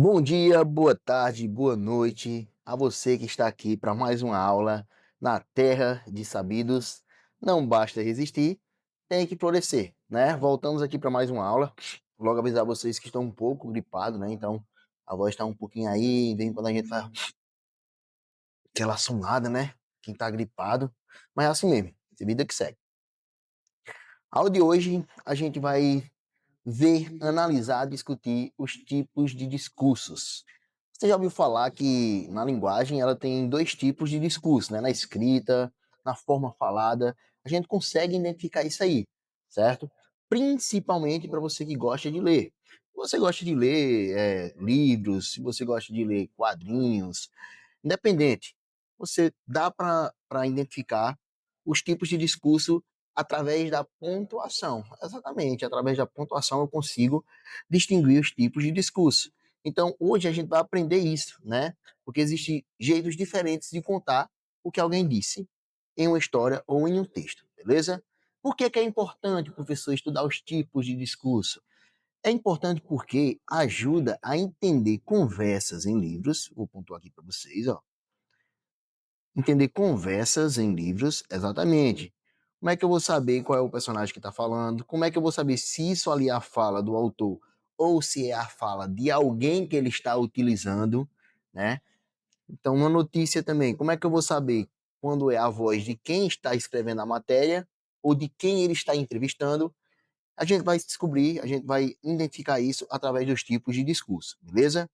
Bom dia, boa tarde, boa noite a você que está aqui para mais uma aula na Terra de Sabidos. Não basta resistir, tem que florescer, né? Voltamos aqui para mais uma aula. Logo avisar vocês que estão um pouco gripados, né? Então a voz está um pouquinho aí, vem quando a gente faz aquela sonada, né? Quem tá gripado, mas é assim mesmo, é vida que segue. A aula de hoje a gente vai ver, analisar, discutir os tipos de discursos. Você já ouviu falar que na linguagem ela tem dois tipos de discurso, né? Na escrita, na forma falada. A gente consegue identificar isso aí, certo? Principalmente para você que gosta de ler. Se você gosta de ler livros, se você gosta de ler quadrinhos, independente, você dá para identificar os tipos de discurso através da pontuação. Exatamente, através da pontuação eu consigo distinguir os tipos de discurso. Então, hoje a gente vai aprender isso, né? Porque existem jeitos diferentes de contar o que alguém disse em uma história ou em um texto, beleza? Por que é importante o professor estudar os tipos de discurso? É importante porque ajuda a entender conversas em livros. Vou pontuar aqui para vocês, ó. Entender conversas em livros, exatamente. Como é que eu vou saber qual é o personagem que está falando? Como é que eu vou saber se isso ali é a fala do autor ou se é a fala de alguém que ele está utilizando, né? Então, uma notícia também, como é que eu vou saber quando é a voz de quem está escrevendo a matéria ou de quem ele está entrevistando? A gente vai descobrir, a gente vai identificar isso através dos tipos de discurso, beleza?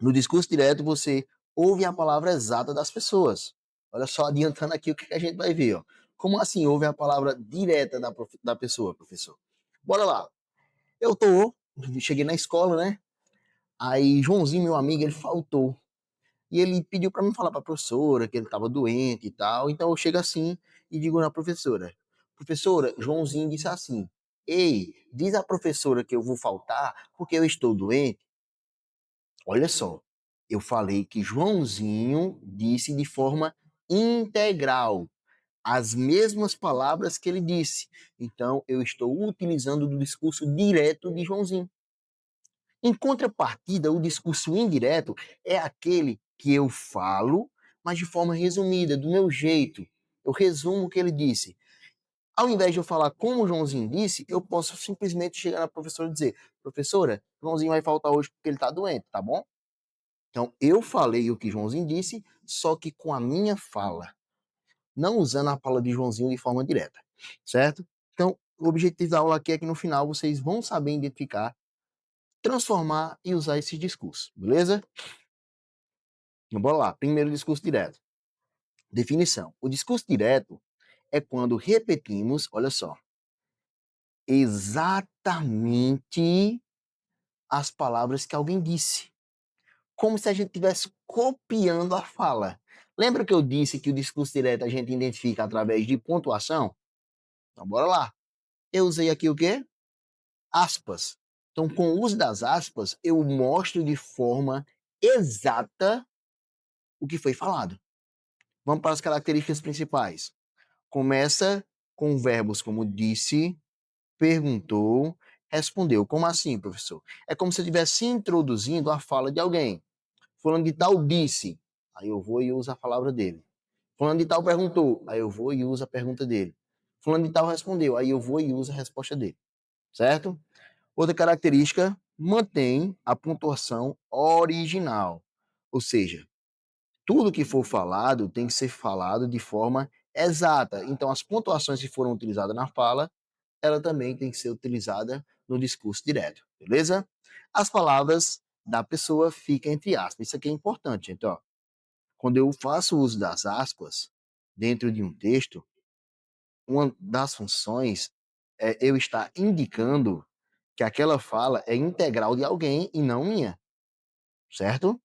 No discurso direto, você ouve a palavra exata das pessoas. Olha só, adiantando aqui o que a gente vai ver. Ó. Como assim ouve a palavra direta da pessoa, professor? Bora lá. Cheguei na escola, né? Aí Joãozinho, meu amigo, ele faltou. E ele pediu para mim falar para a professora que ele estava doente e tal. Então eu chego assim e digo na professora: Professora, Joãozinho disse assim: Ei, diz à professora que eu vou faltar porque eu estou doente. Olha só, eu falei que Joãozinho disse de forma integral as mesmas palavras que ele disse. Então, eu estou utilizando o discurso direto de Joãozinho. Em contrapartida, o discurso indireto é aquele que eu falo, mas de forma resumida, do meu jeito. Eu resumo o que ele disse. Ao invés de eu falar como o Joãozinho disse, eu posso simplesmente chegar na professora e dizer: Professora, Joãozinho vai faltar hoje porque ele está doente, tá bom? Então, eu falei o que Joãozinho disse, só que com a minha fala, não usando a fala de Joãozinho de forma direta, certo? Então, o objetivo da aula aqui é que no final vocês vão saber identificar, transformar e usar esse discurso, beleza? Então, bora lá. Primeiro, discurso direto. Definição. O discurso direto é quando repetimos, olha só, exatamente as palavras que alguém disse, como se a gente estivesse copiando a fala. Lembra que eu disse que o discurso direto a gente identifica através de pontuação? Então, bora lá. Eu usei aqui o quê? Aspas. Então, com o uso das aspas, eu mostro de forma exata o que foi falado. Vamos para as características principais. Começa com verbos como disse, perguntou, respondeu. Como assim, professor? É como se eu estivesse introduzindo a fala de alguém. Fulano de tal disse, aí eu vou e uso a palavra dele. Fulano de tal perguntou, aí eu vou e uso a pergunta dele. Fulano de tal respondeu, aí eu vou e uso a resposta dele. Certo? Outra característica, mantém a pontuação original. Ou seja, tudo que for falado tem que ser falado de forma exata. Então, as pontuações que foram utilizadas na fala, ela também tem que ser utilizada no discurso direto, beleza? As palavras da pessoa ficam entre aspas. Isso aqui é importante, gente, ó. Quando eu faço uso das aspas dentro de um texto, uma das funções é eu estar indicando que aquela fala é integral de alguém e não minha, certo?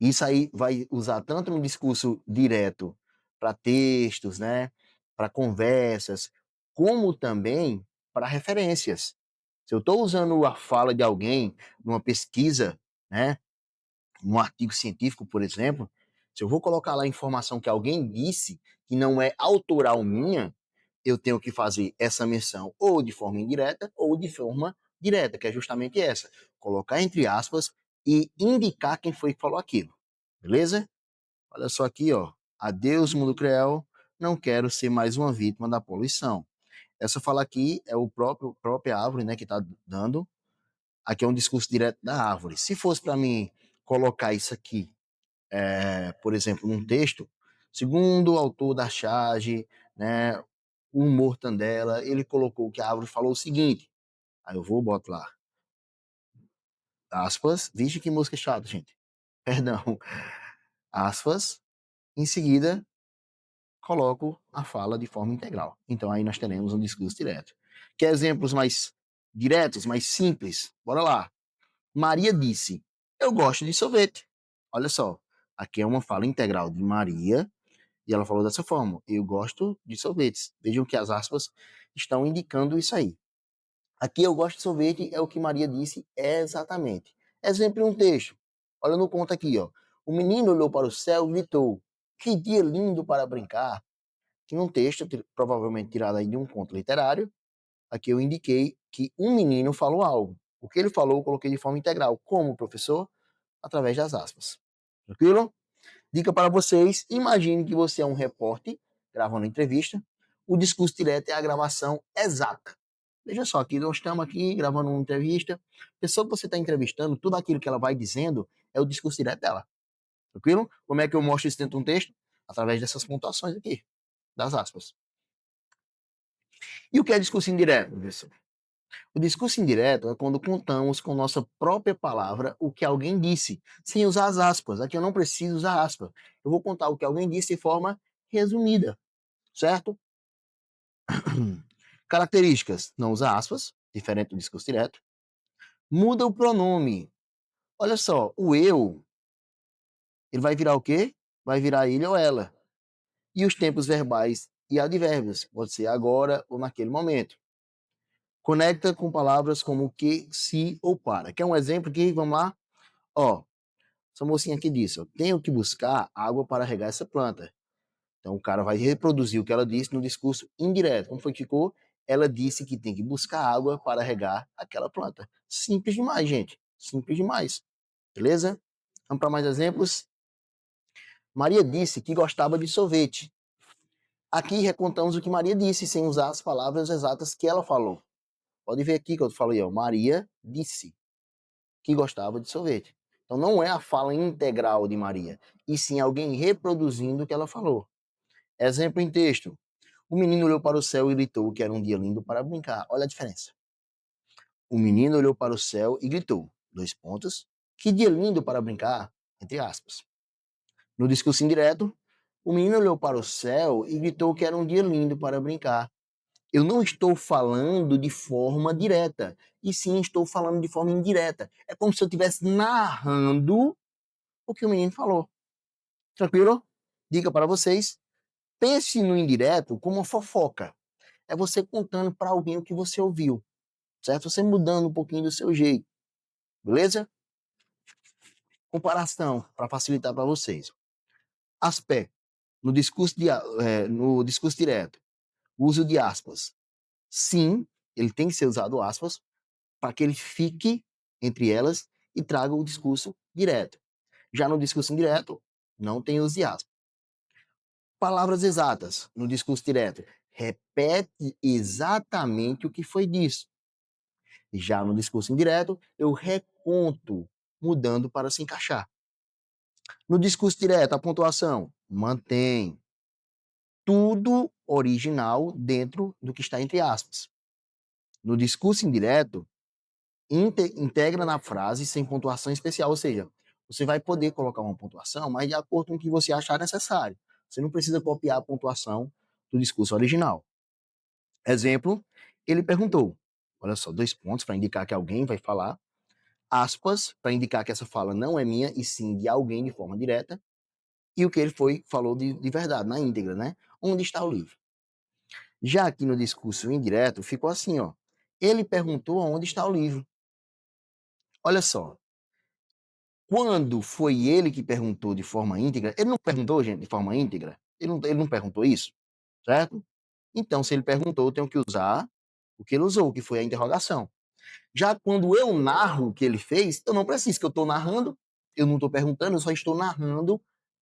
Isso aí vai usar tanto no discurso direto para textos, né, para conversas, como também para referências. Se eu estou usando a fala de alguém numa pesquisa, né, num artigo científico, por exemplo, se eu vou colocar lá a informação que alguém disse que não é autoral minha, eu tenho que fazer essa menção ou de forma indireta ou de forma direta, que é justamente essa. Colocar entre aspas e indicar quem foi que falou aquilo. Beleza? Olha só aqui, ó. Adeus, mundo cruel. Não quero ser mais uma vítima da poluição. Essa fala aqui é o própria árvore, né, que está dando. Aqui é um discurso direto da árvore. Se fosse para mim colocar isso aqui, por exemplo, num texto, segundo o autor da charge, né, o Mortandela, ele colocou que a árvore falou o seguinte. Aí eu vou, boto lá, aspas, vixe que música chata, gente. Perdão, aspas, em seguida coloco a fala de forma integral. Então aí nós teremos um discurso direto. Quer exemplos mais diretos, mais simples? Bora lá. Maria disse: Eu gosto de sorvete. Olha só, aqui é uma fala integral de Maria e ela falou dessa forma: Eu gosto de sorvetes. Vejam que as aspas estão indicando isso aí. Aqui eu gosto de sorvete é o que Maria disse exatamente. Exemplo em um texto. Olha no conto aqui, ó. O menino olhou para o céu e gritou: Que dia lindo para brincar. Que num texto, provavelmente tirado aí de um conto literário, aqui eu indiquei que um menino falou algo. O que ele falou eu coloquei de forma integral. Como, professor? Através das aspas. Tranquilo? Dica para vocês: imagine que você é um repórter gravando entrevista. O discurso direto é a gravação exata. Veja só, aqui nós estamos aqui gravando uma entrevista. A pessoa que você está entrevistando, tudo aquilo que ela vai dizendo é o discurso direto dela. Tranquilo? Como é que eu mostro isso dentro de um texto? Através dessas pontuações aqui, das aspas. E o que é discurso indireto, professor? O discurso indireto é quando contamos com nossa própria palavra o que alguém disse, sem usar as aspas. Aqui eu não preciso usar aspas. Eu vou contar o que alguém disse de forma resumida, certo? Características: não usa aspas, diferente do discurso direto. Muda o pronome. Olha só, o eu, ele vai virar o quê? Vai virar ele ou ela. E os tempos verbais e advérbios, pode ser agora ou naquele momento. Conecta com palavras como que, se ou para. Quer um exemplo aqui? Vamos lá? Ó, essa mocinha aqui disse, ó, tenho que buscar água para regar essa planta. Então o cara vai reproduzir o que ela disse no discurso indireto. Como foi que ficou? Ela disse que tem que buscar água para regar aquela planta. Simples demais, gente. Simples demais. Beleza? Vamos para mais exemplos? Maria disse que gostava de sorvete. Aqui recontamos o que Maria disse, sem usar as palavras exatas que ela falou. Pode ver aqui que eu falei, ó. Maria disse que gostava de sorvete. Então não é a fala integral de Maria, e sim alguém reproduzindo o que ela falou. Exemplo em texto. O menino olhou para o céu e gritou que era um dia lindo para brincar. Olha a diferença. O menino olhou para o céu e gritou, dois pontos, que dia lindo para brincar, entre aspas. No discurso indireto, o menino olhou para o céu e gritou que era um dia lindo para brincar. Eu não estou falando de forma direta, e sim estou falando de forma indireta. É como se eu estivesse narrando o que o menino falou. Tranquilo? Dica para vocês: pense no indireto como uma fofoca. É você contando para alguém o que você ouviu, certo? Você mudando um pouquinho do seu jeito, beleza? Comparação, para facilitar para vocês. Aspecto, no discurso direto, uso de aspas. Sim, ele tem que ser usado aspas para que ele fique entre elas e traga o discurso direto. Já no discurso indireto, não tem uso de aspas. Palavras exatas no discurso direto. Repete exatamente o que foi dito. Já no discurso indireto, eu reconto, mudando para se encaixar. No discurso direto, a pontuação mantém tudo original dentro do que está entre aspas. No discurso indireto, integra na frase sem pontuação especial, ou seja, você vai poder colocar uma pontuação, mas de acordo com o que você achar necessário. Você não precisa copiar a pontuação do discurso original. Exemplo, ele perguntou, olha só, dois pontos para indicar que alguém vai falar, aspas, para indicar que essa fala não é minha, e sim de alguém de forma direta, e o que ele falou de verdade, na íntegra, né? Onde está o livro? Já aqui no discurso indireto, ficou assim, ó. Ele perguntou onde está o livro. Olha só, quando foi ele que perguntou de forma íntegra, ele não perguntou, gente, de forma íntegra? Ele não perguntou isso, certo? Então, se ele perguntou, eu tenho que usar o que ele usou, que foi a interrogação. Já quando eu narro o que ele fez, eu não preciso, que eu estou narrando, eu não estou perguntando, eu só estou narrando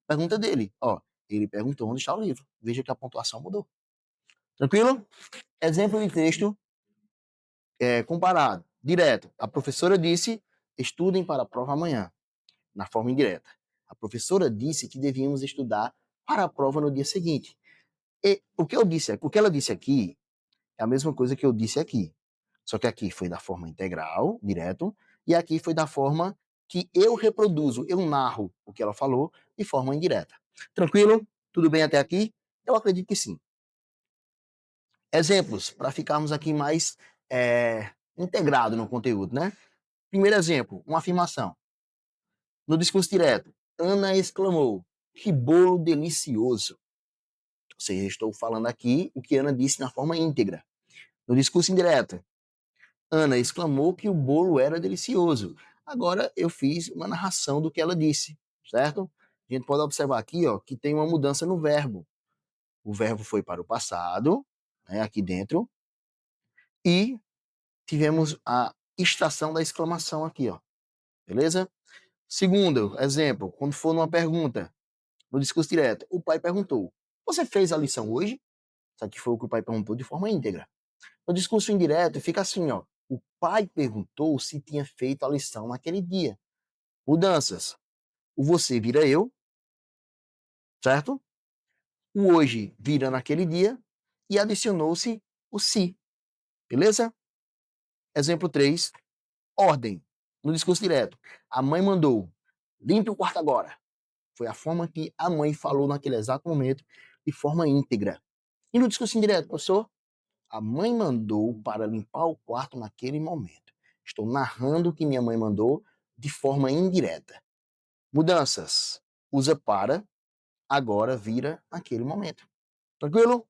a pergunta dele. Ó, ele perguntou onde está o livro. Veja que a pontuação mudou. Tranquilo? Exemplo de texto comparado. Direto. A professora disse, estudem para a prova amanhã, na forma indireta. A professora disse que devíamos estudar para a prova no dia seguinte. E o que ela disse aqui é a mesma coisa que eu disse aqui. Só que aqui foi da forma integral, direto, e aqui foi da forma que eu reproduzo, eu narro o que ela falou de forma indireta. Tranquilo? Tudo bem até aqui? Eu acredito que sim. Exemplos, para ficarmos aqui mais integrado no conteúdo, né? Primeiro exemplo, uma afirmação. No discurso direto, Ana exclamou: que bolo delicioso. Ou seja, estou falando aqui o que Ana disse na forma íntegra. No discurso indireto, Ana exclamou que o bolo era delicioso. Agora eu fiz uma narração do que ela disse, certo? A gente pode observar aqui, ó, que tem uma mudança no verbo. O verbo foi para o passado, né, aqui dentro, e tivemos a estação da exclamação aqui, ó. Beleza? Segundo exemplo, quando for numa pergunta, no discurso direto, o pai perguntou: você fez a lição hoje? Isso aqui foi o que o pai perguntou de forma íntegra. No discurso indireto, fica assim, ó. O pai perguntou se tinha feito a lição naquele dia. Mudanças. O você vira eu, certo? O hoje vira naquele dia e adicionou-se o se. Beleza? Exemplo 3. Ordem. No discurso direto. A mãe mandou: limpe o quarto agora. Foi a forma que a mãe falou naquele exato momento, de forma íntegra. E no discurso indireto, professor? A mãe mandou para limpar o quarto naquele momento. Estou narrando o que minha mãe mandou de forma indireta. Mudanças. Usa para, agora vira naquele momento. Tranquilo?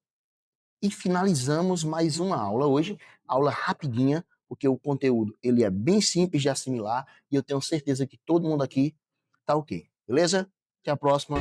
E finalizamos mais uma aula hoje, aula rapidinha, porque o conteúdo ele é bem simples de assimilar e eu tenho certeza que todo mundo aqui tá ok. Beleza? Até a próxima.